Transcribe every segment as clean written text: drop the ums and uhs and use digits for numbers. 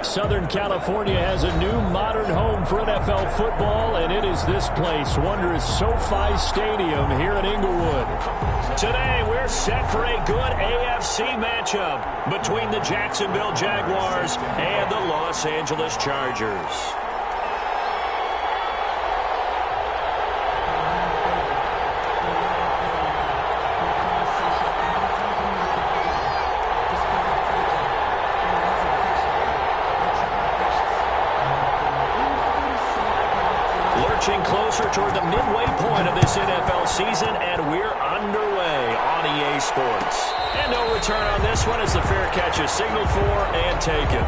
Southern California has a new modern home for NFL football, and it is this place, wondrous SoFi Stadium here in Inglewood. Today, we're set for a good AFC matchup between the Jacksonville Jaguars and the Los Angeles Chargers. Closer toward the midway point of this NFL season, and we're underway on EA Sports. And no return on this one as the fair catch is signaled for and taken.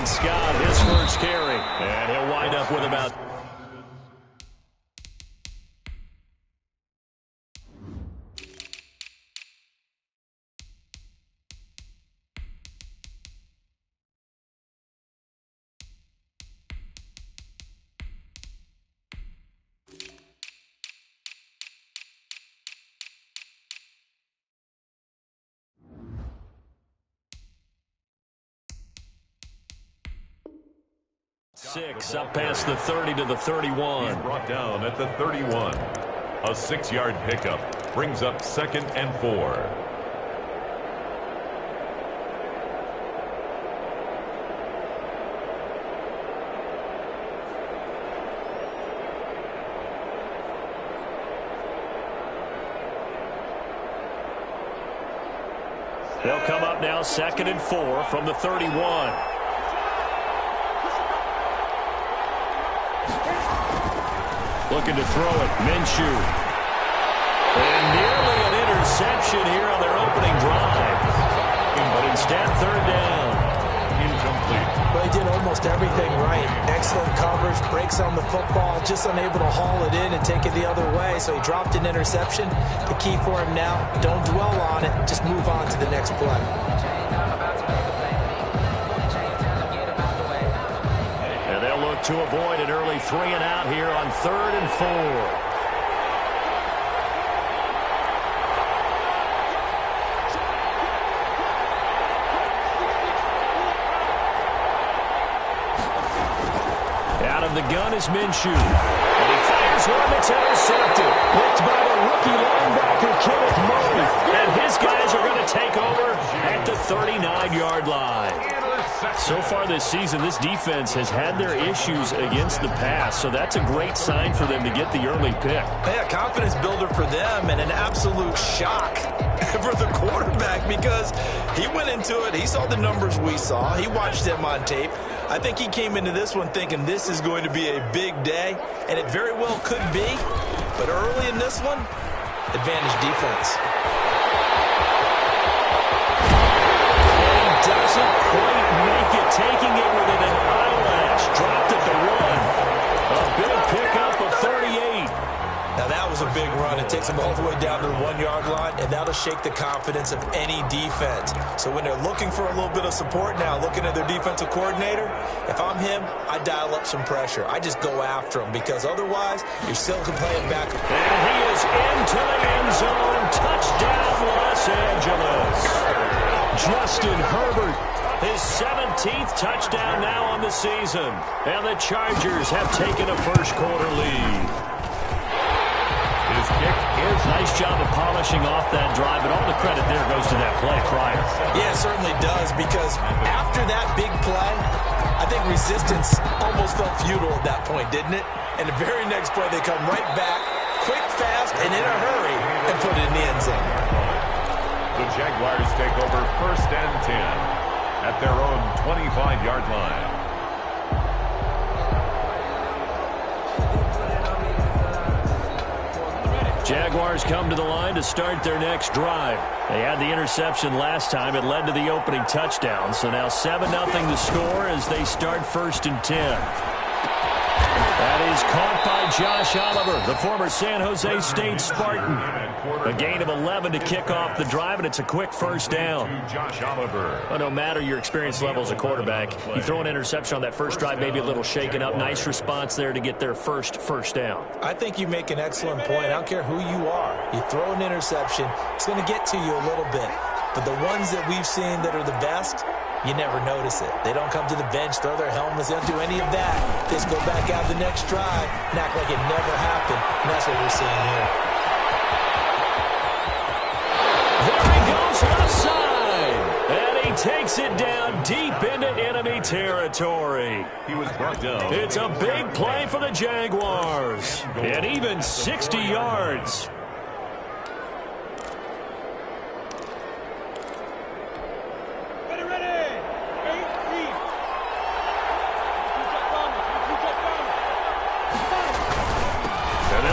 Scott, his first carry, and he'll wind up with about 6 up past the 30 to the 31. He's brought down at the 31. A 6-yard pickup brings up 2nd and 4. They'll come up now 2nd and 4 from the 31. Looking to throw it, Minshew. And nearly an interception here on their opening drive. But instead, 3rd down. Incomplete. Well, he did almost everything right. Excellent coverage, breaks on the football, just unable to haul it in and take it the other way. So he dropped an interception. The key for him now, don't dwell on it. Just move on to the next play. To avoid an early 3 and out here on 3rd and 4. Out of the gun is Minshew. And he fires one that's intercepted. Picked by the rookie linebacker, Kenneth Murray. And his guys are going to take over at the 39-yard line. So far this season, this defense has had their issues against the pass, so that's a great sign for them to get the early pick. Yeah, confidence builder for them and an absolute shock for the quarterback because he went into it, he saw the numbers we saw, he watched them on tape. I think he came into this one thinking this is going to be a big day, and it very well could be, but early in this one, advantage defense. Doesn't quite make it, taking it within an eyelash. Dropped at the 1. A big pickup of 38. Now that was a big run. It takes them all the way down to the 1-yard line, and that'll shake the confidence of any defense. So when they're looking for a little bit of support now, looking at their defensive coordinator, if I'm him, I dial up some pressure. I just go after him because otherwise you're still playing back. And he is into the end zone. Touchdown, Los Angeles. Justin Herbert, his 17th touchdown now on the season. And the Chargers have taken a first-quarter lead. His kick is... Nice job of polishing off that drive, but all the credit there goes to that play prior. Yeah, it certainly does, because after that big play, I think resistance almost felt futile at that point, didn't it? And the very next play, they come right back, quick, fast, and in a hurry, and put it in the end zone. The Jaguars take over 1st and 10 at their own 25-yard line. Jaguars come to the line to start their next drive. They had the interception last time. It led to the opening touchdown. So now 7-0 the score as they start 1st and 10. That is caught by Josh Oliver, the former San Jose State Spartan. A gain of 11 to kick off the drive, and it's a quick first down. Well, no matter your experience level as a quarterback, you throw an interception on that first drive, maybe a little shaken up. Nice response there to get their first down. I think you make an excellent point. I don't care who you are. You throw an interception, it's going to get to you a little bit. But the ones that we've seen that are the best, you never notice it. They don't come to the bench, throw their helmets. They don't do any of that. They just go back out the next drive and act like it never happened. And that's what we're seeing here. There he goes left side. And he takes it down deep into enemy territory. He was brought down. It's a big play for the Jaguars. And even 60 yards.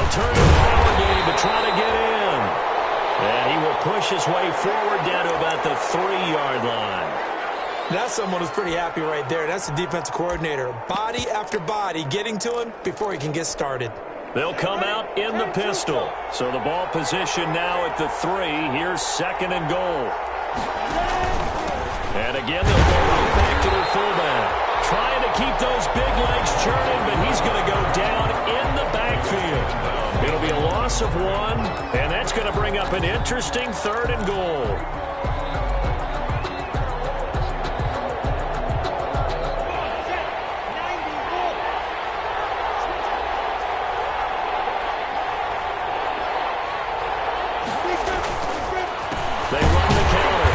Turn the power game to try to get in. And he will push his way forward down to about the 3-yard line. That's someone who's pretty happy right there. That's the defensive coordinator. Body after body getting to him before he can get started. They'll come out in the pistol. So the ball position now at the 3. Here's 2nd and goal. And again, they'll go right back to their fullback. Trying to keep those big legs churning, but he's going to go down in the backfield. It'll be a loss of 1, and that's going to bring up an interesting 3rd and goal. They run the counter.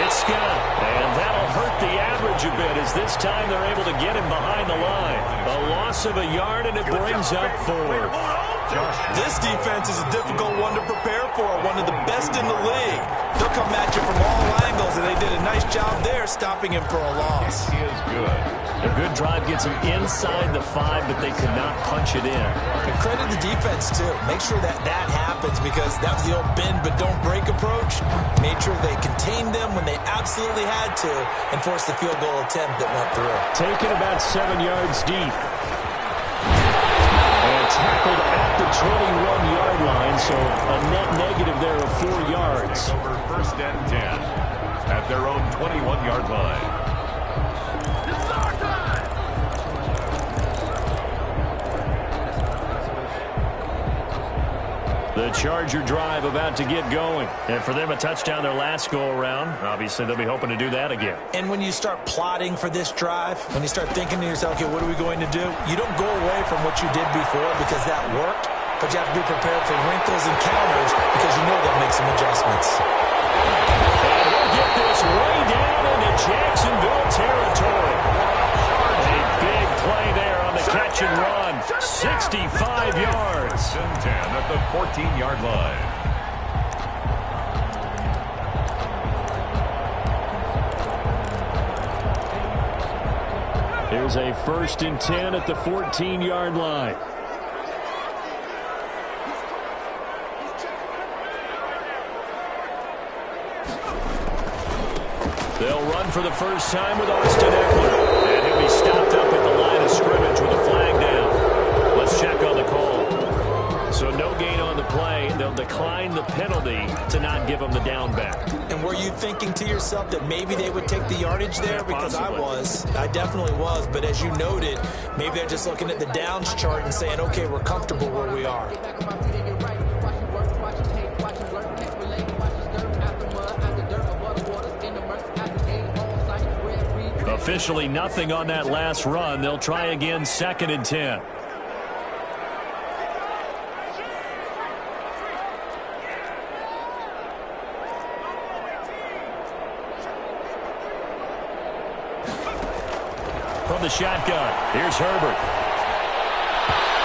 It's Scott, and that'll hurt the average a bit as this time they're able to get him behind the line. A loss of a yard, and it brings up 4th. This defense is a difficult one to prepare for, one of the best in the league. They'll come at you from all angles, and they did a nice job there stopping him for a loss. He is good. A good drive gets him inside the 5, but they could not punch it in. And credit the defense, too. Make sure that happens because that was the old bend but don't break approach. Made sure they contained them when they absolutely had to and forced the field goal attempt that went through. Taken about 7 yards deep. And tackled at the 21-yard line, so a net negative there of 4 yards. Over 1st and 10 at their own 21-yard line. The Charger drive about to get going. And for them, a touchdown their last go-around. Obviously, they'll be hoping to do that again. And when you start plotting for this drive, when you start thinking to yourself, okay, what are we going to do? You don't go away from what you did before because that worked, but you have to be prepared for wrinkles and counters because you know they'll make some adjustments. And we'll get this way down into Jacksonville territory. A big play there on the catch and run. 65 yards. 10 at the 14-yard line. Here's a 1st and 10 at the 14-yard line. They'll run for the first time with Austin Eckler. And he'll be stopped up at the line of scrimmage with a flag down. Let's check on the call. So no gain on the play. They'll decline the penalty to not give them the down back. And were you thinking to yourself that maybe they would take the yardage there? Because I definitely was. But as you noted, maybe they're just looking at the downs chart and saying, okay, we're comfortable where we are. Officially nothing on that last run. They'll try again 2nd and 10. From the shotgun, here's Herbert.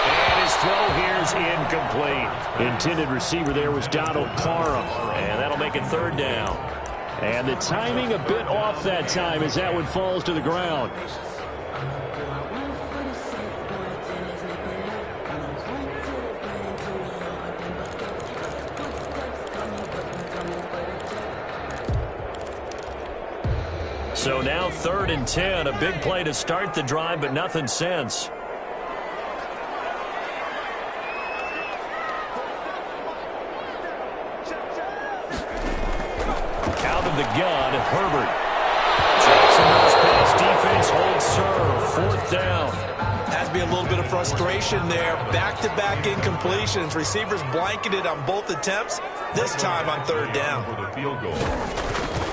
And his throw here's incomplete. Intended receiver there was Donald Parham. And that'll make it 3rd down. And the timing a bit off that time as that one falls to the ground. So now 3rd and 10. A big play to start the drive, but nothing since. Out of the gun, Herbert. Jacksonville's pass defense holds serve. 4th down. Has to be a little bit of frustration there. Back-to-back incompletions. Receivers blanketed on both attempts. This time on 3rd down. For the field goal.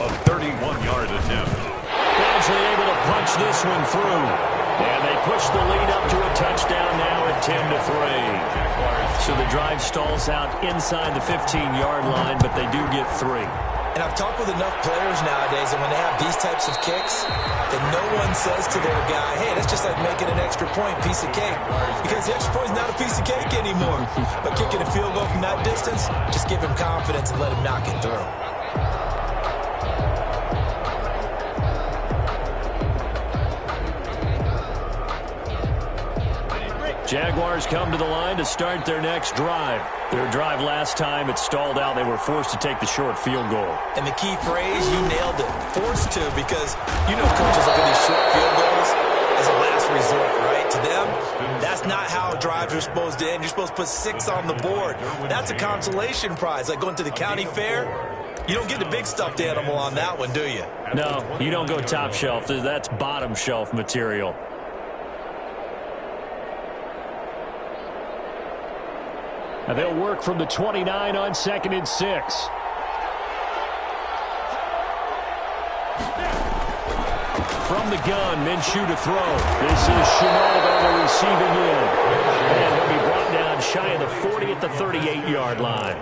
A 31-yard attempt. Badgley able to punch this one through. And they push the lead up to a touchdown now at 10-3. So the drive stalls out inside the 15-yard line, but they do get 3. And I've talked with enough players nowadays, and when they have these types of kicks, that no one says to their guy, hey, that's just like making an extra point, piece of cake. Because the extra point is not a piece of cake anymore. But kicking a field goal from that distance, just give him confidence and let him knock it through. Jaguars come to the line to start their next drive. Their drive last time, it stalled out. They were forced to take the short field goal. And the key phrase, you nailed it, forced to, because you know coaches look at these short field goals as a last resort, right? To them, that's not how drives are supposed to end. You're supposed to put 6 on the board. That's a consolation prize, like going to the county fair. You don't get the big stuffed animal on that one, do you? No, you don't go top shelf. That's bottom shelf material. Now they'll work from the 29 on 2nd and 6. From the gun, Minshew to throw. This is Chenault on the receiving end. And he'll be brought down shy of the 40 at the 38-yard line.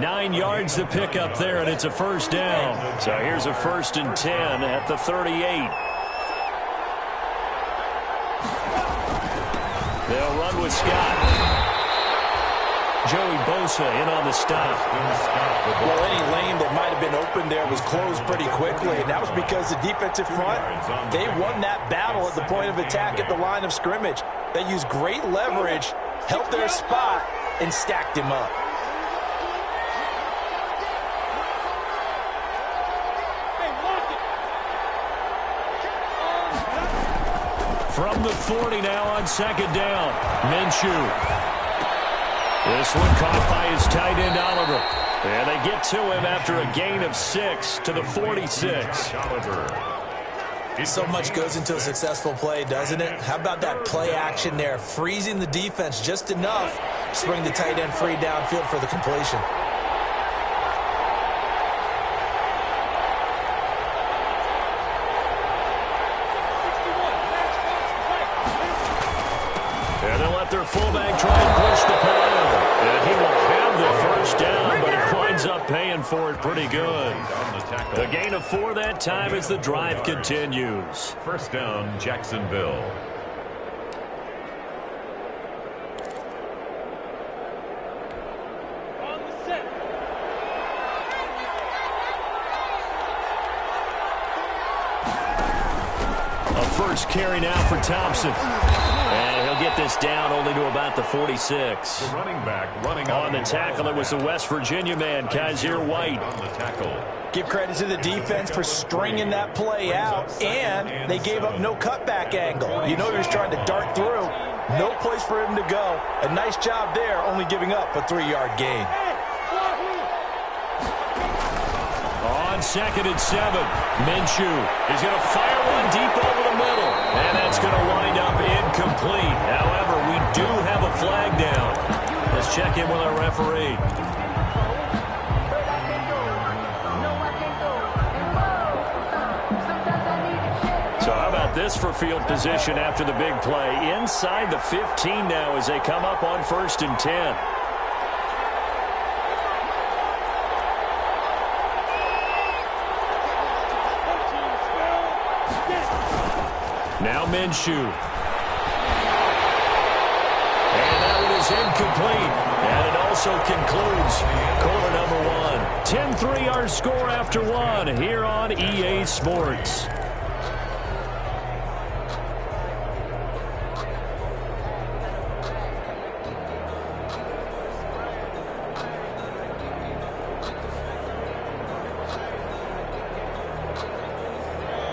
9 yards to pick up there, and it's a 1st down. So here's a 1st and 10 at the 38. They'll run with Scott. Joey Bosa in on the stop. Well, any lane that might have been open there was closed pretty quickly, and that was because the defensive front, they won that battle at the point of attack at the line of scrimmage. They used great leverage, helped their spot, and stacked him up. From the 40 now on 2nd down. Minshew. This one caught by his tight end, Oliver. And they get to him after a gain of 6 to the 46. So much goes into a successful play, doesn't it? How about that play action there, freezing the defense just enough to bring the tight end free downfield for the completion. And they'll let their fullback try and push the play. And he will have the 1st down, but he winds up paying for it pretty good. The gain of 4 that time as the drive continues. 1st down, Jacksonville. A 1st carry now for Thompson. And he'll get this down only to about the 46. The running back running on the tackle. It was the West Virginia man, Kaiser White. On the tackle. Give credit to the defense for stringing that play out, and they gave up no cutback angle. You know he was trying to dart through. No place for him to go. A nice job there, only giving up a 3-yard gain. On 2nd and 7, Minshew is going to fire one deep over the middle, and that's going to wind up incomplete. However, we do have a flag down. Let's check in with our referee. So how about this for field position after the big play? Inside the 15 now as they come up on 1st and 10. Now Minshew. And that one is incomplete. And it also concludes quarter number 1. 10-3 our score after 1 here on EA Sports.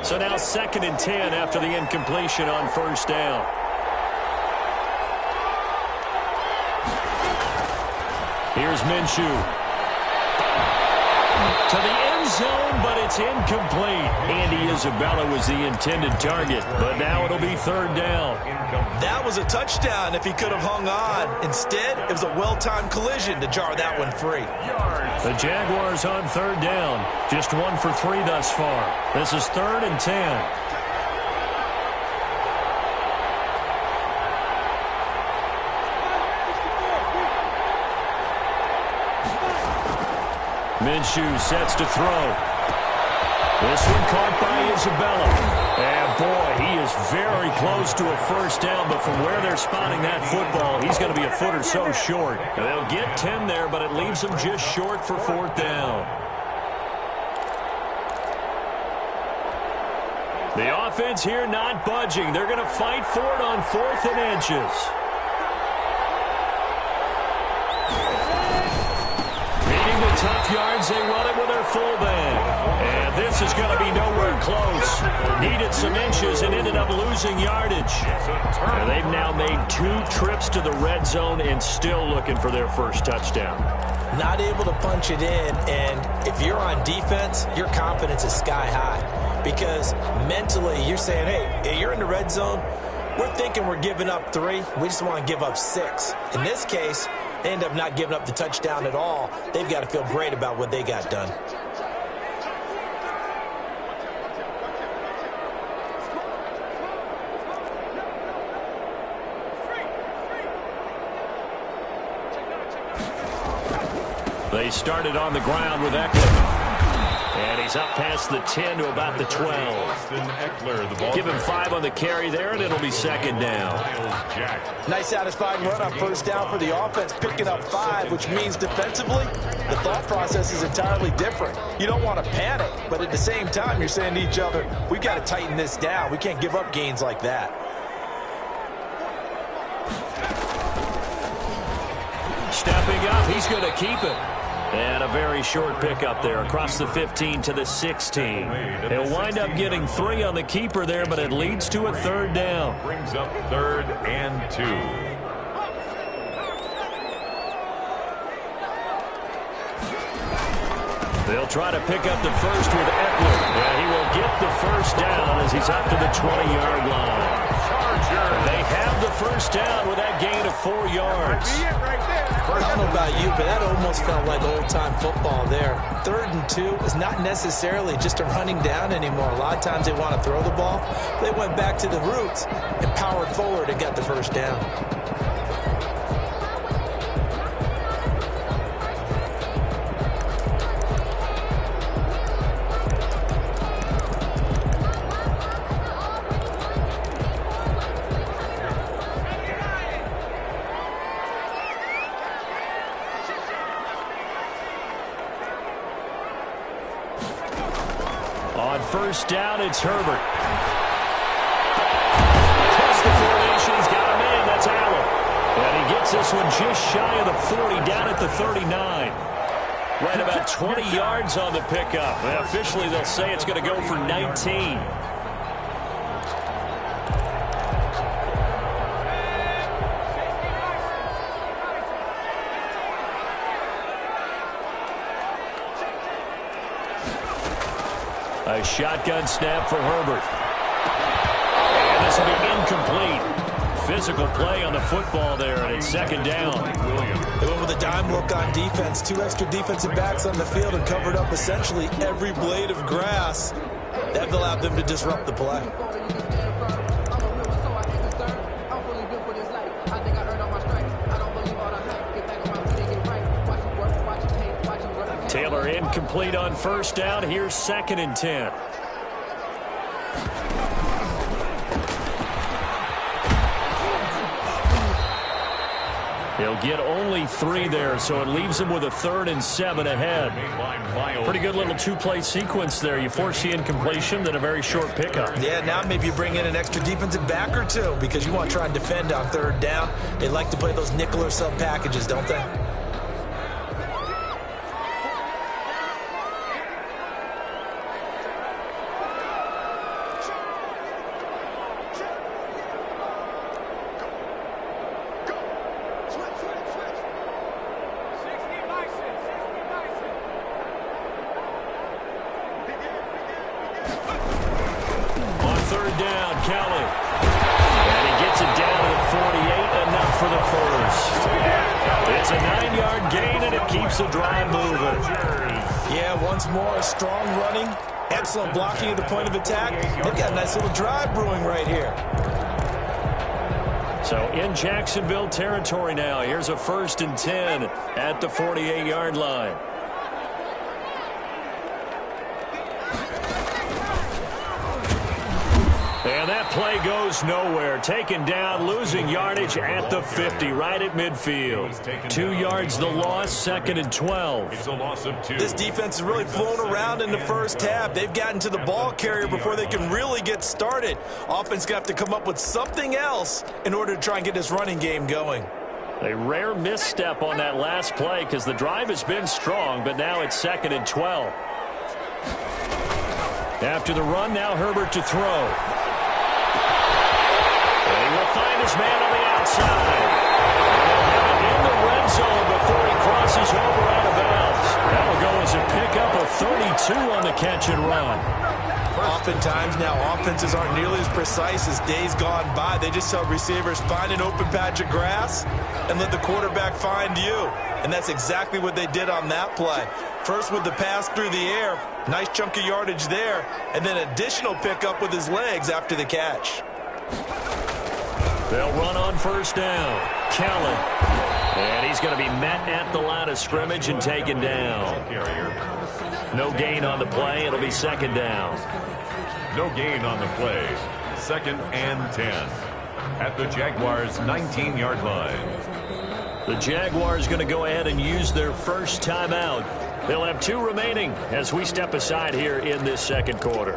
So now 2nd and 10 after the incompletion on first down. Here's Minshew. To the end zone, but it's incomplete. Andy Isabella was the intended target, but now it'll be 3rd down. That was a touchdown if he could have hung on. Instead, it was a well-timed collision to jar that one free. The Jaguars on 3rd down. Just 1 for 3 thus far. This is 3rd and 10. Minshew sets to throw. This one caught by Isabella. And boy, he is very close to a first down, but from where they're spotting that football, he's going to be a foot or so short. And they'll get 10 there, but it leaves them just short for 4th down. The offense here not budging. They're going to fight for it on 4th and inches. Tough yards, they run it with their fullback. And this is going to be nowhere close. Needed some inches and ended up losing yardage. And they've now made 2 trips to the red zone and still looking for their first touchdown. Not able to punch it in, and if you're on defense, your confidence is sky high. Because mentally, you're saying, hey, you're in the red zone. We're thinking we're giving up 3. We just want to give up 6. In this case, they end up not giving up the touchdown at all. They've got to feel great about what they got done. They started on the ground with Eckler. And he's up past the 10 to about the 12. Give him 5 on the carry there, and it'll be 2nd down. Nice satisfying run on first down for the offense, picking up 5, which means defensively, the thought process is entirely different. You don't want to panic, but at the same time, you're saying to each other, we've got to tighten this down. We can't give up gains like that. Stepping up, he's going to keep it. And a very short pickup there across the 15 to the 16. He'll wind up getting 3 on the keeper there, but it leads to a 3rd down. Brings up 3rd and 2. They'll try to pick up the first with Eckler. And he will get the first down as he's up to the 20-yard line. They have the first down with that gain of 4 yards. I don't know about you, but that almost felt like old-time football there. 3rd and 2 is not necessarily just a running down anymore. A lot of times they want to throw the ball. They went back to the roots and powered forward and got the first down. On first down, it's Herbert. Across the formation, he's got a man. That's Allen. And he gets this one just shy of the 40, down at the 39. Right about 20 yards on the pickup. And officially, they'll say it's going to go for 19. A shotgun snap for Herbert. And this will be incomplete. Physical play on the football there, and it's 2nd down. They went with a dime look on defense. 2 extra defensive backs on the field and covered up essentially every blade of grass. That allowed them to disrupt the play. Taylor incomplete on first down. Here's 2nd and 10. He'll get only 3 there, so it leaves him with a 3rd and 7 ahead. Pretty good little 2-play sequence there. You force the incompletion, then a very short pickup. Yeah, now maybe you bring in an extra defensive back or 2 because you want to try and defend on 3rd down. They like to play those nickel or sub packages, don't they? On third down, Kelly. And he gets it down to the 48, enough for the first. It's a 9-yard gain, and it keeps the drive moving. Yeah, once more, strong running, excellent blocking at the point of attack. They've got a nice little drive brewing right here. So in Jacksonville territory now, here's a 1st and 10 at the 48-yard line. And that play goes nowhere. Taken down, losing yardage at the 50, right at midfield. 2 yards the loss, 2nd and 12. It's a loss of 2. This defense has really flown around in the first half. They've gotten to the ball carrier before they can really get started. Offense going to have to come up with something else in order to try and get this running game going. A rare misstep on that last play because the drive has been strong, but now it's 2nd and 12. After the run, now Herbert to throw. He will find his man on the outside. And in the red zone before he crosses over out of bounds. That will go as a pickup of 32 on the catch and run. Oftentimes now offenses aren't nearly as precise as days gone by. They just tell receivers, find an open patch of grass and let the quarterback find you. And that's exactly what they did on that play. First with the pass through the air, nice chunk of yardage there, and then additional pickup with his legs after the catch. They'll run on 1st down. Kelly. And he's going to be met at the line of scrimmage and taken down. No gain on the play. It'll be 2nd down. No gain on the play. 2nd and 10 at the Jaguars' 19-yard line. The Jaguars going to go ahead and use their first timeout. They'll have 2 remaining as we step aside here in this 2nd quarter.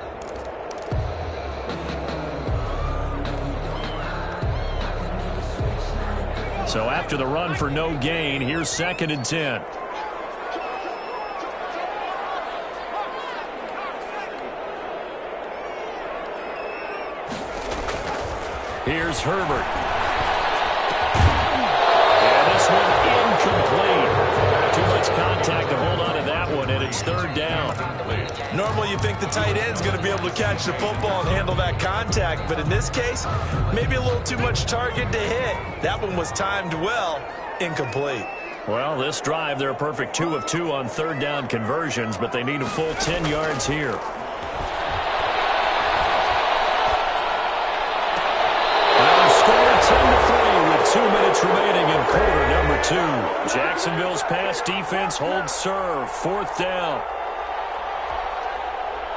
So after the run for no gain, here's 2nd and 10. Here's Herbert. And this one incomplete. Too much contact to hold on to that one, and it's 3rd down. Normally you think the tight end's going to be able to catch the football and handle that contact, but in this case, maybe a little too much target to hit. That one was timed well, incomplete. Well, this drive, they're a perfect 2 of 2 on 3rd down conversions, but they need a full 10 yards here. Now score 10-3 with 2 minutes remaining in quarter number 2. Jacksonville's pass defense holds serve. 4th down.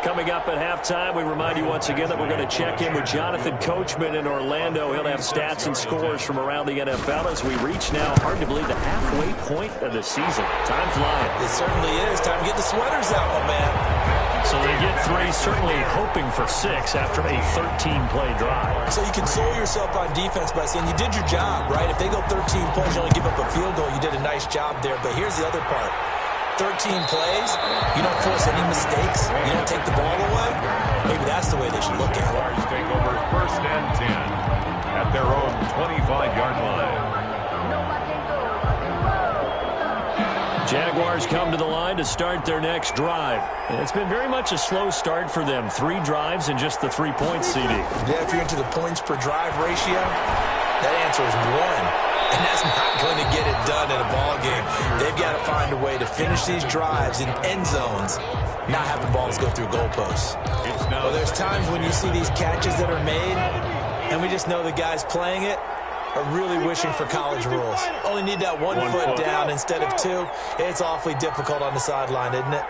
Coming up at halftime, we remind you once again that we're going to check in with Jonathan Coachman in Orlando. He'll have stats and scores from around the NFL as we reach now, hard to believe, the halfway point of the season. Time flying. It certainly is. Time to get the sweaters out, my man. So they get 3, certainly hoping for 6 after a 13-play drive. So you console yourself on defense by saying you did your job, right? If they go 13 points, you only give up a field goal, you did a nice job there. But here's the other part. 13 plays, you don't force any mistakes, you don't take the ball away. Maybe that's the way they should look at it. Jaguars take over 1st and 10 at their own 25-yard line. Jaguars come to the line to start their next drive. And it's been very much a slow start for them. 3 drives and just the 3 points, CD. Yeah, if you're into the points per drive ratio, that answer is 1. And that's not going to get it done in a ball game. They've got to find a way to finish these drives in end zones, not having balls go through goalposts. Well, there's times when you see these catches that are made, and we just know the guys playing it are really wishing for college rules. Only need that one foot down instead of 2. It's awfully difficult on the sideline, isn't it?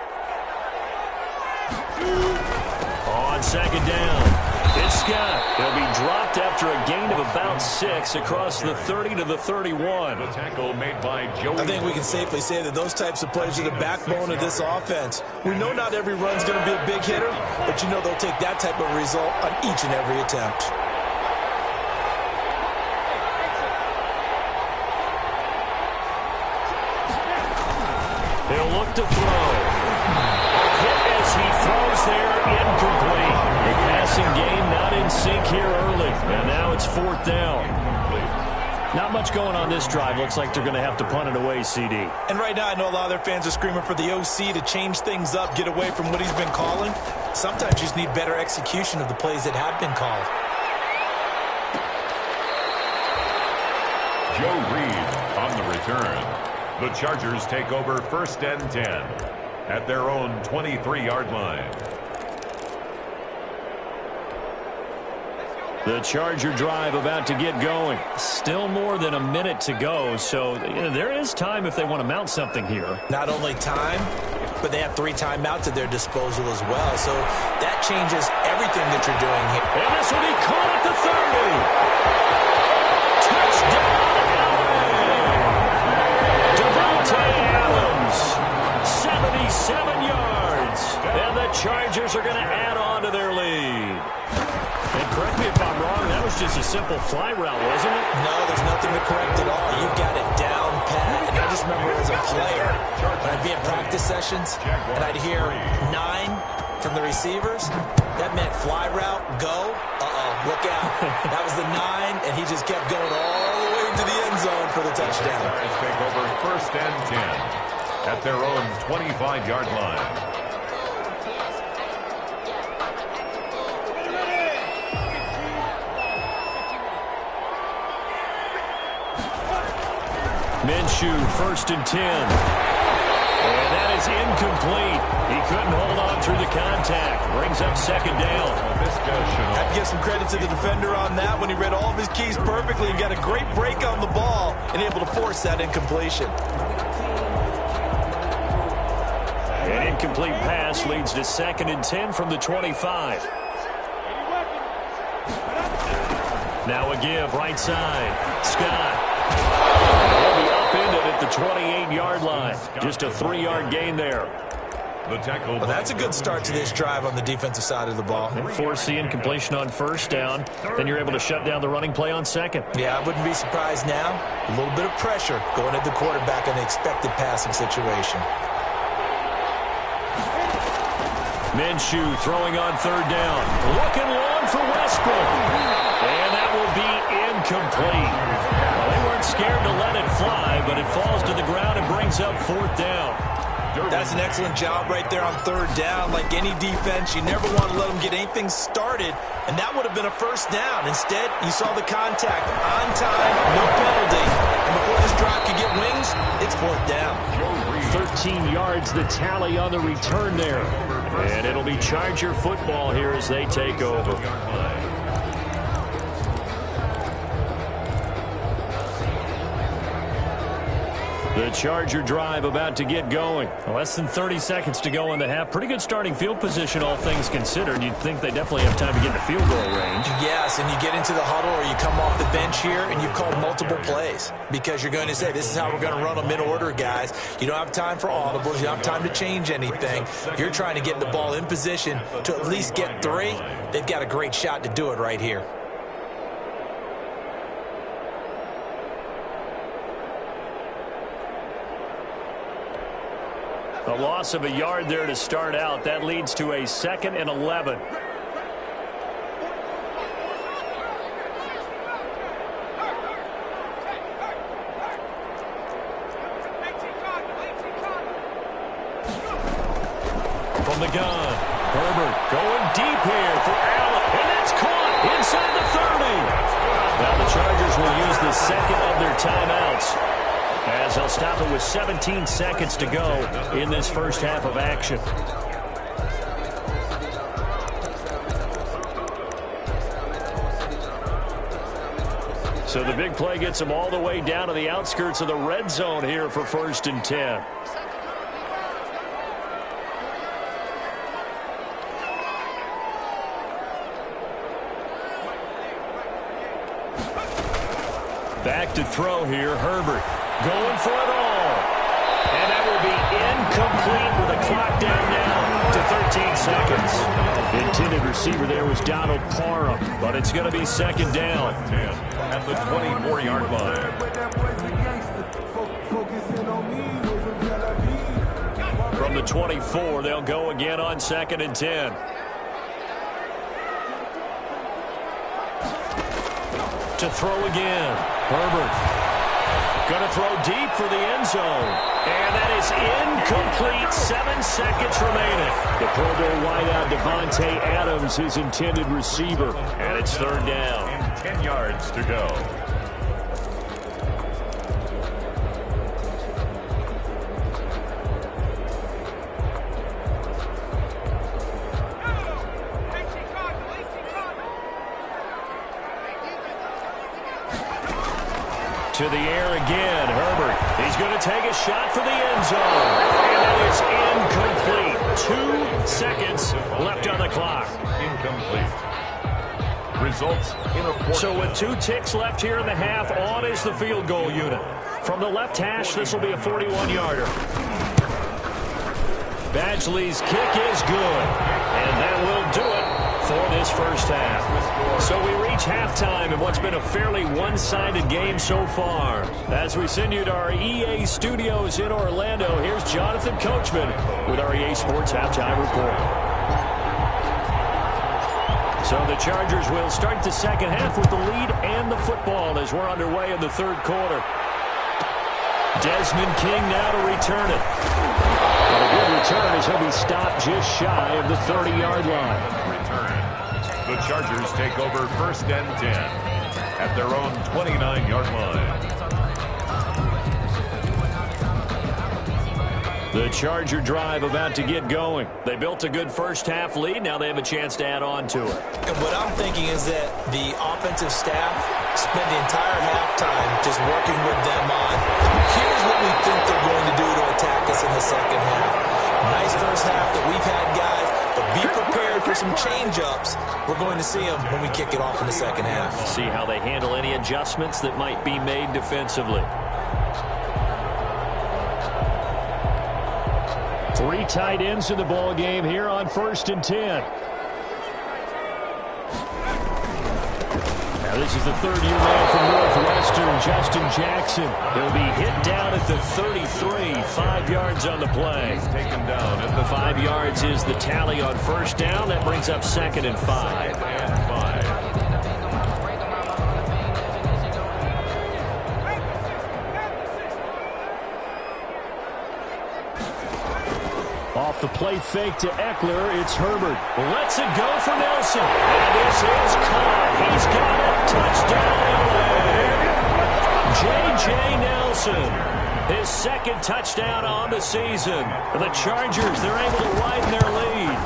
On 2nd down. It's Scott. He'll be dropped after a gain of about 6 across the 30 to the 31. The tackle made by Joey. I think we can safely say that those types of plays are the backbone of this offense. We know not every run's going to be a big hitter, but you know they'll take that type of result on each and every attempt. He'll look to throw. Hit as he throws there, incomplete. A passing game not in sync here early, and now it's 4th down. Not much going on this drive. Looks like they're going to have to punt it away, CD. And right now, I know a lot of their fans are screaming for the OC to change things up, get away from what he's been calling. Sometimes you just need better execution of the plays that have been called. Joe Reed on the return. The Chargers take over 1st and 10 at their own 23-yard line. The Charger drive about to get going. Still more than a minute to go, so there is time if they want to mount something here. Not only time, but they have 3 timeouts at their disposal as well, so that changes everything that you're doing here. And this will be caught at the 30. Touchdown, Devontae Adams, 77 yards. And the Chargers are going to add on to their lead. And correct me if I'm wrong, that was just a simple fly route, wasn't it? No, there's nothing to correct at all. You've got it down pat. And I just remember as a player, when I'd be in practice sessions, and I'd hear 9 from the receivers, that meant fly route, go, look out. That was the 9, and he just kept going all the way to the end zone for the touchdown. Let's take over 1st and 10 at their own 25-yard line. Minshew, 1st and 10. And that is incomplete. He couldn't hold on through the contact. Brings up 2nd down. Have to give some credit to the defender on that when he read all of his keys perfectly and got a great break on the ball and able to force that incompletion. An incomplete pass leads to 2nd and 10 from the 25. Now a give, right side. Scott. He'll be upended at the 28-yard line. Just a 3-yard gain there. The tackle. Well, that's a good start to this drive on the defensive side of the ball. Force the incompletion on 1st down. Then you're able to shut down the running play on 2nd. Yeah, I wouldn't be surprised now. A little bit of pressure going at the quarterback in the expected passing situation. Minshew throwing on 3rd down. Looking long for Westbrook. And that will be incomplete. Well, they weren't scared to let it fly, but it falls to the ground and brings up 4th down. That's an excellent job right there on 3rd down. Like any defense, you never want to let them get anything started, and that would have been a 1st down. Instead, you saw the contact on time, no penalty, and before this drive could get wings, it's 4th down. 13 yards the tally on the return there. And it'll be Charger football here as they take over. The Charger drive about to get going. Less than 30 seconds to go in the half. Pretty good starting field position, all things considered. You'd think they definitely have time to get in the field goal range. Yes, and you get into the huddle or you come off the bench here and you've called multiple plays because you're going to say, this is how we're going to run them in order, guys. You don't have time for audibles. You don't have time to change anything. You're trying to get the ball in position to at least get 3. They've got a great shot to do it right here. A loss of a yard there to start out. That leads to a 2nd and 11. From the gun, Herbert going deep here for Allen. And that's caught inside the 30. Now the Chargers will use the 2nd of their timeouts, as they'll stop it with 17 seconds to go in this first half of action. So the big play gets them all the way down to the outskirts of the red zone here for 1st and 10. Back to throw here, Herbert. Going for it all. And that will be incomplete with a clock down now to 13 seconds. The intended receiver there was Donald Parham, but it's going to be 2nd down. At the 24-yard line. From the 24, they'll go again on 2nd and 10. to throw again. Herbert going to throw deep for the end zone. And that is incomplete. 7 seconds remaining. The Pro Bowl wideout Devontae Adams, his intended receiver. And it's third down. And 10 yards to go. To the air again, Herbert. He's going to take a shot for the end zone. And that is incomplete. 2 seconds left on the clock. Incomplete. Results in a quarter. So with 2 ticks left here in the half, on is the field goal unit. From the left hash, this will be a 41-yarder. Badgley's kick is good. And that will do it for this first half. So we reach halftime in what's been a fairly one-sided game so far. As we send you to our EA studios in Orlando, here's Jonathan Coachman with our EA Sports Halftime Report. So the Chargers will start the second half with the lead and the football as we're underway in the third quarter. Desmond King now to return it. And a good return as he'll be stopped just shy of the 30-yard line. The Chargers take over first and 10 at their own 29-yard line. The Charger drive about to get going. They built a good first half lead. Now they have a chance to add on to it. And what I'm thinking is that the offensive staff spent the entire halftime just working with them on, here's what we think they're going to do to attack us in the second half. Nice first half that we've had, guys, but be prepared for some change-ups. We're going to see them when we kick it off in the second half. See how they handle any adjustments that might be made defensively. 3 tight ends in the ball game here on 1st and 10. Now this is the third-year man from Northwestern, Justin Jackson. He'll be hit down at the 33, 5 yards on the play. He's taken down at the 5 yards is the tally on first down. That brings up 2nd and 5. Off the play fake to Eckler, it's Herbert. Lets it go for Nelson. And this is caught. He's got it. Touchdown. J.J. Nelson. His 2nd touchdown on the season. The Chargers, they're able to widen their lead.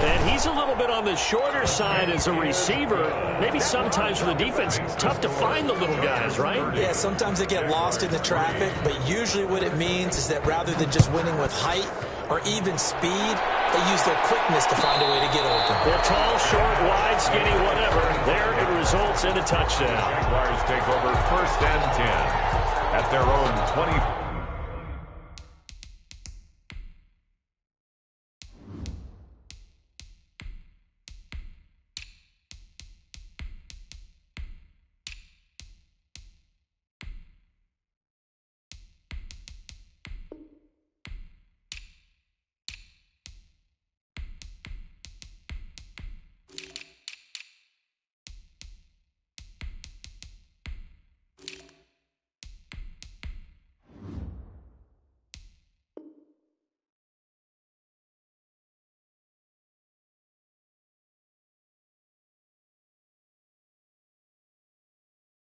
And he's a little bit on the shorter side as a receiver. Maybe sometimes for the defense, it's tough to find the little guys, right? Yeah, sometimes they get lost in the traffic, but usually what it means is that rather than just winning with height or even speed, they use their quickness to find a way to get open. They're tall, short, wide, skinny, whatever. There it results in a touchdown. Jaguars take over first and 10 at their own 20.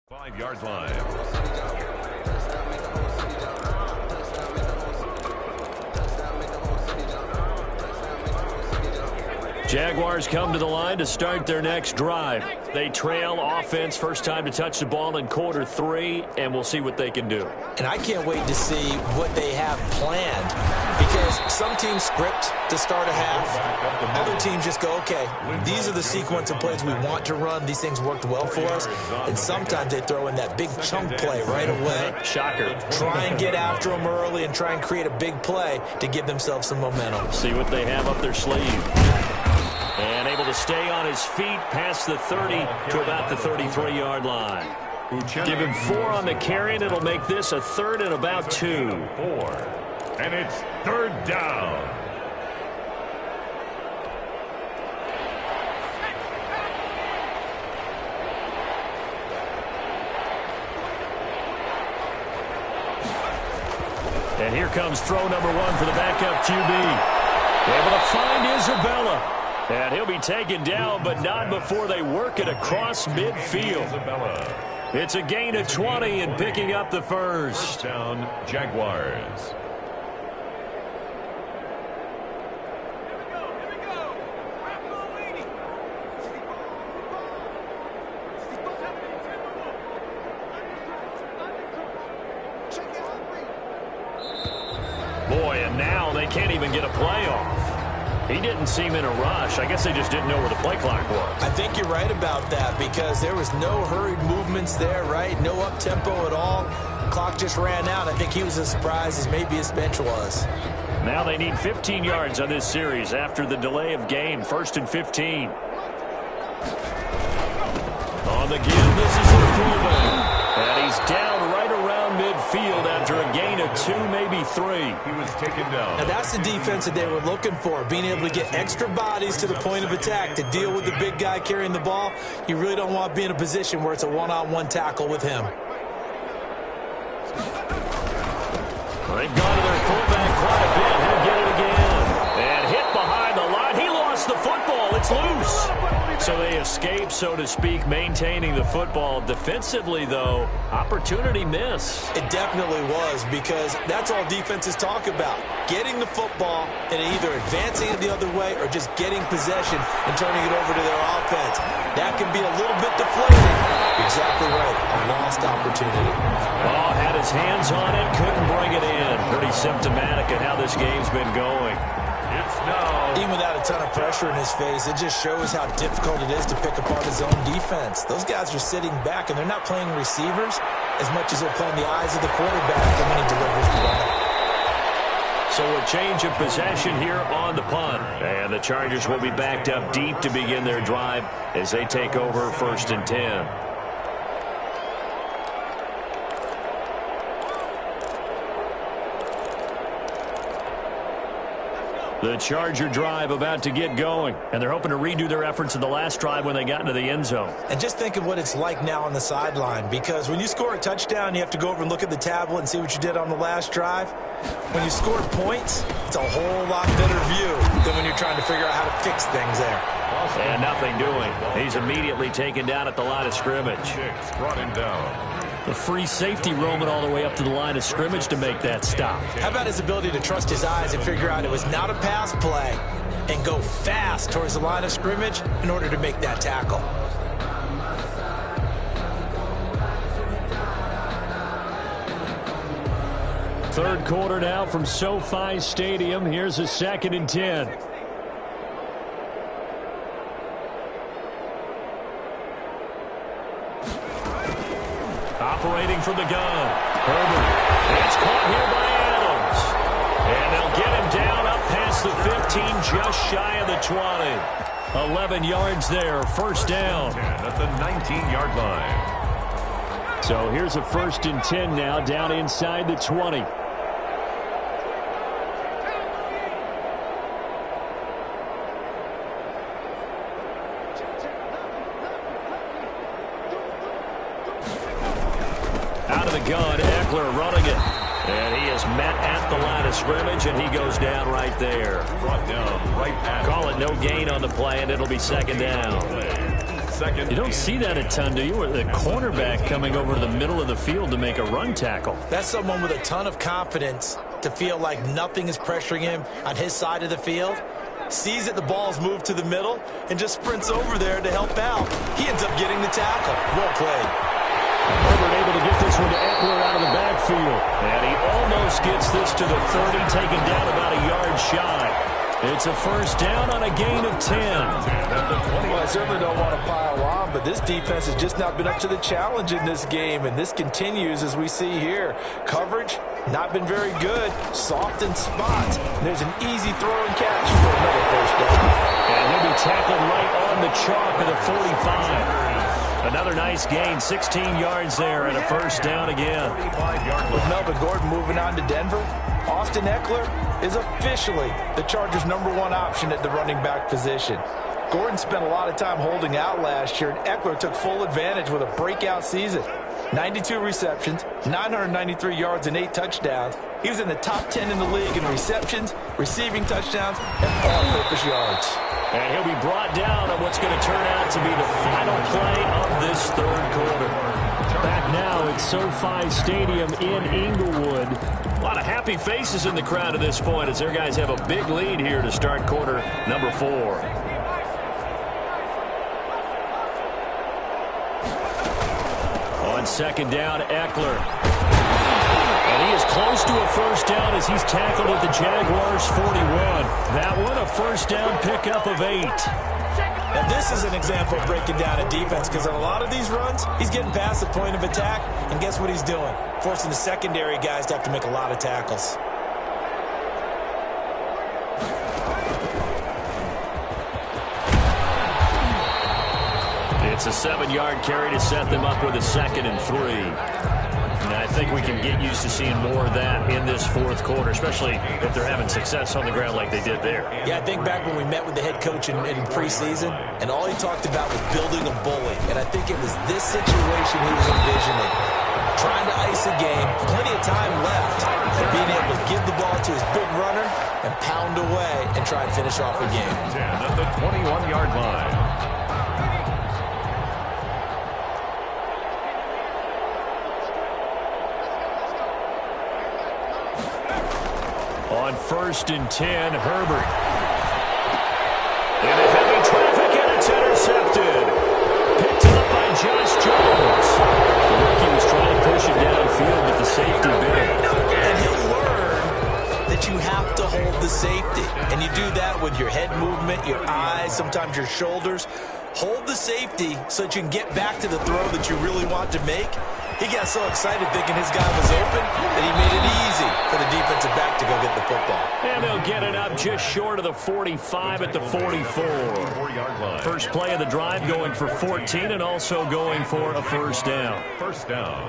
Five-yard line. Jaguars come to the line to start their next drive. They trail offense, first time to touch the ball in quarter 3, and we'll see what they can do. And I can't wait to see what they have planned, because some teams script to start a half. Other teams just go, okay, these are the sequence of plays we want to run. These things worked well for us. And sometimes they throw in that big chunk play right away. Shocker. Try and get after them early and try and create a big play to give themselves some momentum. See what they have up their sleeve. And able to stay on his feet past the 30 to about the 33-yard line. Give him 4 on the carry, and it'll make this a 3rd and about 2. 4. And it's 3rd down. And here comes throw number one for the backup QB. Able to find Isabella. And he'll be taken down, but not before they work it across midfield. It's a gain of 20 and picking up the first. Down, Jaguars. Boy, and now they can't even get a play off. He didn't seem in a rush. I guess they just didn't know where the play clock was. I think you're right about that because there was no hurried movements there, right? No up-tempo at all. Clock just ran out. I think he was as surprised as maybe his bench was. Now they need 15 yards on this series after the delay of game. 1st and 15. On the give, this is the fullback. And he's down right around midfield after a gain of 2, maybe 3. He was taken down. Now that's the defense that they were looking for, being able to get extra bodies to the point of attack to deal with the big guy carrying the ball. You really don't want to be in a position where it's a one-on-one tackle with him. They've gone to their fullback quite a bit. He'll get it again. And hit behind the line. He lost the football. It's loose. So they escape, so to speak, maintaining the football. Defensively, though, opportunity miss. It definitely was because that's all defenses talk about. Getting the football and either advancing it the other way or just getting possession and turning it over to their offense. That can be a little bit deflating. Exactly right. A lost opportunity. Oh, had his hands on it, couldn't bring it in. Pretty symptomatic of how this game's been going. It's now. Even without a ton of pressure in his face, it just shows how difficult it is to pick apart his own defense. Those guys are sitting back, and they're not playing receivers as much as they're playing the eyes of the quarterback when he delivers the ball. So a change of possession here on the punt. And the Chargers will be backed up deep to begin their drive as they take over 1st and 10. The Charger drive about to get going, and they're hoping to redo their efforts in the last drive when they got into the end zone. And just think of what it's like now on the sideline, because when you score a touchdown, you have to go over and look at the tablet and see what you did on the last drive. When you score points, it's a whole lot better view than when you're trying to figure out how to fix things there. And nothing doing. He's immediately taken down at the line of scrimmage. Brought him down. The free safety roaming all the way up to the line of scrimmage to make that stop. How about his ability to trust his eyes and figure out it was not a pass play and go fast towards the line of scrimmage in order to make that tackle? Third quarter now from SoFi Stadium. Here's a 2nd and 10. Operating from the gun. Herbert. It's caught here by Adams. And they'll get him down up past the 15, just shy of the 20. 11 yards there, 1st down. At the 19-yard line. So here's a 1st and 10 now, down inside the 20. Out of the gun, Eckler running it. And he is met at the line of scrimmage, and he goes down right there. Brought down right at. Call it no gain on the play, and it'll be 2nd down. You don't see that a ton, do you? With the cornerback coming over to the middle of the field to make a run tackle. That's someone with a ton of confidence to feel like nothing is pressuring him on his side of the field. Sees that the ball's moved to the middle and just sprints over there to help out. He ends up getting the tackle. Well played. Herbert able to get this one to Eckler out of the backfield. And he almost gets this to the 30, taken down about a yard shy. It's a 1st down on a gain of 10. Well, I certainly don't want to pile on, but this defense has just not been up to the challenge in this game, and this continues as we see here. Coverage, not been very good. Soft in spots. There's an easy throw and catch for another 1st down. And he'll be tackled right on the chalk at the 45. Another nice gain, 16 yards there, and a 1st down again. With Melvin Gordon moving on to Denver, Austin Eckler is officially the Chargers' #1 option at the running back position. Gordon spent a lot of time holding out last year, and Eckler took full advantage with a breakout season. 92 receptions, 993 yards, and 8 touchdowns. He was in the top 10 in the league in receptions, receiving touchdowns, and all-purpose yards. And he'll be brought down on what's going to turn out to be the final play of this third quarter. Back now at SoFi Stadium in Inglewood. A lot of happy faces in the crowd at this point as their guys have a big lead here to start quarter number 4. On second down, Eckler. And he is close to a first down as he's tackled at the Jaguars' 41. That one, a first down pickup of 8. And this is an example of breaking down a defense because on a lot of these runs, he's getting past the point of attack, and guess what he's doing? Forcing the secondary guys to have to make a lot of tackles. It's a 7-yard carry to set them up with a 2nd and 3. And I think we can get used to seeing more of that in this fourth quarter, especially if they're having success on the ground like they did there. Yeah, I think back when we met with the head coach in preseason, and all he talked about was building a bully. And I think it was this situation he was envisioning. Trying to ice a game, plenty of time left, and being able to give the ball to his big runner and pound away and try and finish off a game. 10 at the 21-yard line. On 1st and 10, Herbert. In a heavy traffic, and it's intercepted. Picked up by Josh Jones. The rookie was trying to push it downfield, but the safety bit. And he'll learn that you have to hold the safety. And you do that with your head movement, your eyes, sometimes your shoulders. Hold the safety so that you can get back to the throw that you really want to make. He got so excited thinking his guy was open that he made it easy for the defensive back to go get the football. And they'll get it up just short of the 45 at the 44. First play of the drive going for 14 and also going for a first down. First down.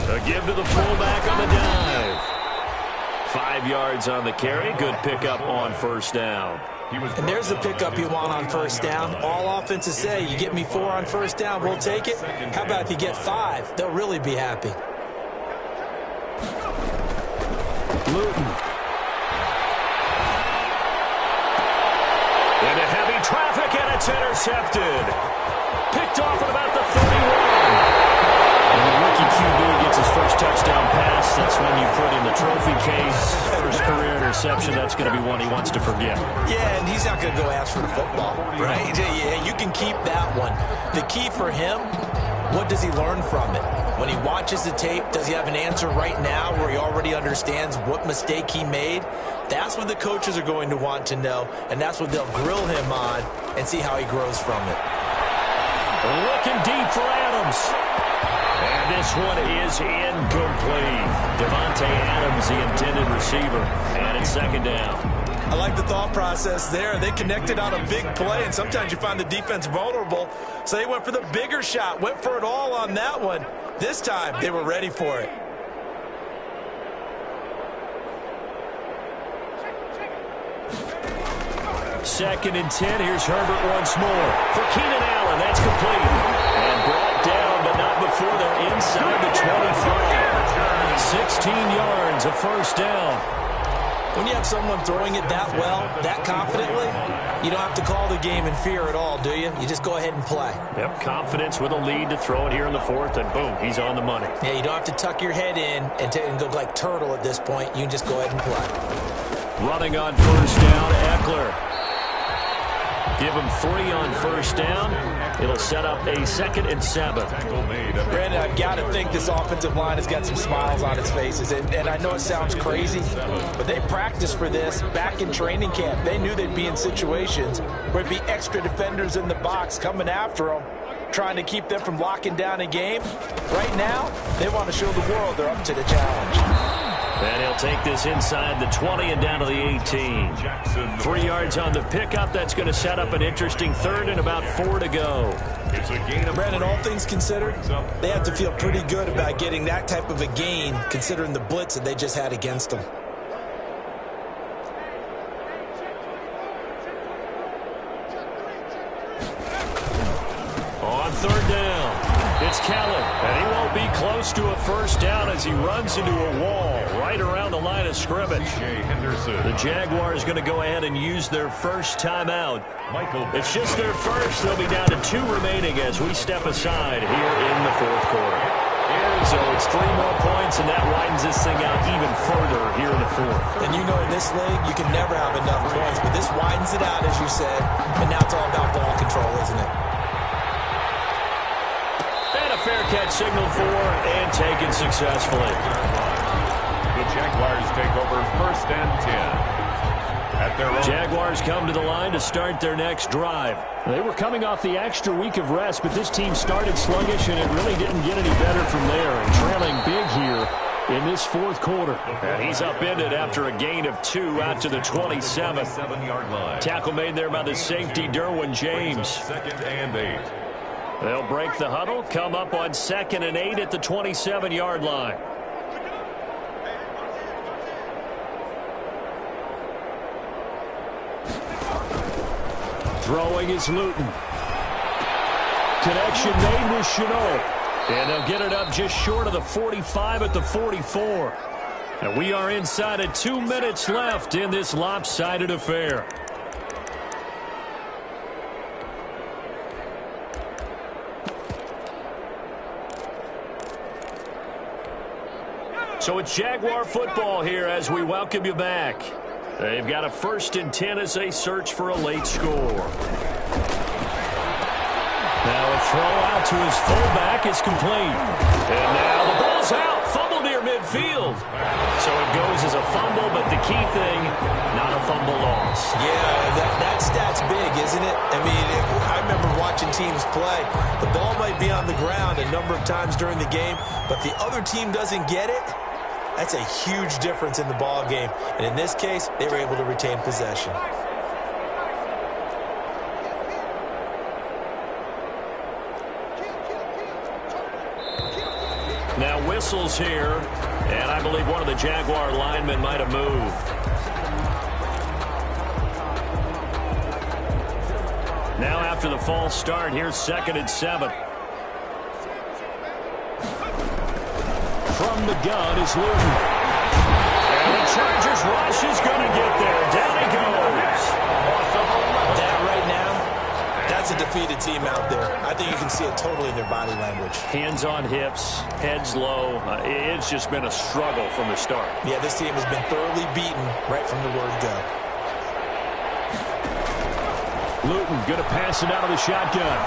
A give to the fullback on the dive. 5 yards on the carry. Good pickup on first down. And there's the pickup you want on first down. All offenses say, you get me 4 on first down, we'll take it. How about if you get 5? They'll really be happy. Luton. Into heavy traffic, and it's intercepted. Picked off at about the 31. When the rookie QB gets his first touchdown pass, that's when you put in the trophy case. First career interception, that's going to be one he wants to forget. Yeah, and he's not going to go ask for the football, right? Yeah, you can keep that one. The key for him, what does he learn from it? When he watches the tape, does he have an answer right now where he already understands what mistake he made? That's what the coaches are going to want to know, and that's what they'll grill him on and see how he grows from it. Looking deep for Adams. And this one is incomplete. Devontae Adams, the intended receiver, and it's second down. I like the thought process there. They connected on a big play, and sometimes you find the defense vulnerable. So they went for the bigger shot, went for it all on that one. This time, they were ready for it. Second and 10. Here's Herbert once more. For Keenan Allen, that's complete. And brought down, but not before they're inside the 25. 16 yards, a first down. When you have someone throwing it that well, that confidently, you don't have to call the game in fear at all, do you? You just go ahead and play. Yep, confidence with a lead to throw it here in the fourth, and boom, he's on the money. Yeah, you don't have to tuck your head in and go like turtle at this point. You can just go ahead and play. Running on first down, Eckler. Give him 3 on first down. It'll set up a 2nd and 7. Brandon, I've got to think this offensive line has got some smiles on its faces. And I know it sounds crazy, but they practiced for this back in training camp. They knew they'd be in situations where it'd be extra defenders in the box coming after them, trying to keep them from locking down a game. Right now, they want to show the world they're up to the challenge. And he'll take this inside the 20 and down to the 18. 3 yards on the pickup. That's going to set up an interesting third and about 4 to go. It's a gain of Brandon, all things considered, they have to feel pretty good about getting that type of a gain considering the blitz that they just had against them. On third down, It's Kellen, and he won't be close to a first down as he runs into a wall right around the line of scrimmage. The Jaguars going to go ahead and use their first timeout. It's just their first. They'll be down to 2 remaining as we step aside here in the fourth quarter. So it's 3 more points, and that widens this thing out even further here in the fourth. And you know, in this league, you can never have enough points, but this widens it out, as you said, and now it's all about ball control, isn't it? Fair catch signaled for and taken successfully. The Jaguars take over first and 10. At their own. Jaguars come to the line to start their next drive. They were coming off the extra week of rest, but this team started sluggish, and it really didn't get any better from there. And trailing big here in this fourth quarter. And he's upended after a gain of 2 out to the 27-yard line. Tackle made there by the safety, Derwin James. Second and 8. They'll break the huddle, come up on 2nd and 8 at the 27-yard line. Throwing is Luton. Connection made with Chenault. And they'll get it up just short of the 45 at the 44. And we are inside of 2 minutes left in this lopsided affair. So it's Jaguar football here as we welcome you back. They've got a 1st and 10 as they search for a late score. Now a throw out to his fullback is complete. And now the ball's out. Fumble near midfield. So it goes as a fumble, but the key thing, not a fumble loss. Yeah, that stat's big, isn't it? I mean, I remember watching teams play. The ball might be on the ground a number of times during the game, but the other team doesn't get it. That's a huge difference in the ball game. And in this case, they were able to retain possession. Now whistles here, and I believe one of the Jaguar linemen might have moved. Now after the false start, here's 2nd and 7. From the gun is Luton. And the Chargers rush is going to get there. Down he goes. That right now, that's a defeated team out there. I think you can see it totally in their body language. Hands on hips, heads low. It's just been a struggle from the start. Yeah, this team has been thoroughly beaten right from the word go. Luton going to pass it out of the shotgun.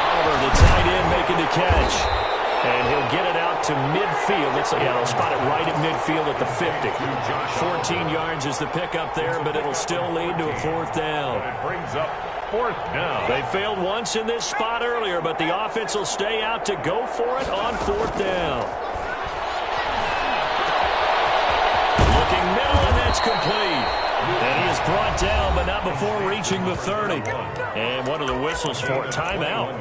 Oliver, the tight end, making the catch. And he'll get it out to midfield. They'll spot it right at midfield at the 50. 14 yards is the pickup there, but it'll still lead to a 4th down. It brings up 4th down. They failed once in this spot earlier, but the offense will stay out to go for it on 4th down. Looking middle, and that's complete. And he is brought down, but not before reaching the 30. And one of the whistles for timeout.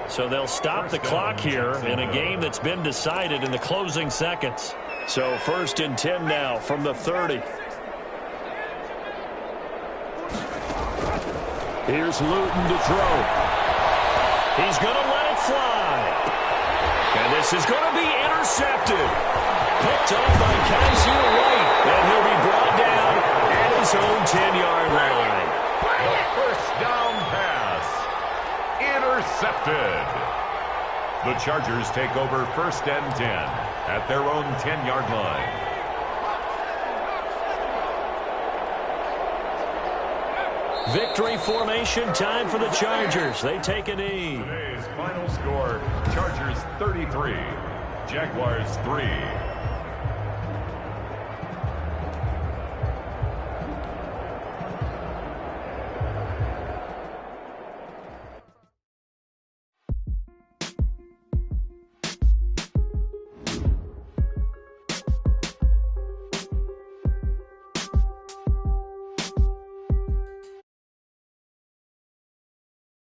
So they'll stop the clock here in a game that's been decided in the closing seconds. So 1st and 10 now from the 30. Here's Luton to throw. He's going to let it fly. And this is going to be intercepted. Picked off by Kaiser White. And he'll be brought down at his own 10-yard line. First down pass. Intercepted. The Chargers take over 1st and 10 at their own 10-yard line. Victory formation time for the Chargers. They take a knee. Today's final score, Chargers 33, Jaguars 3.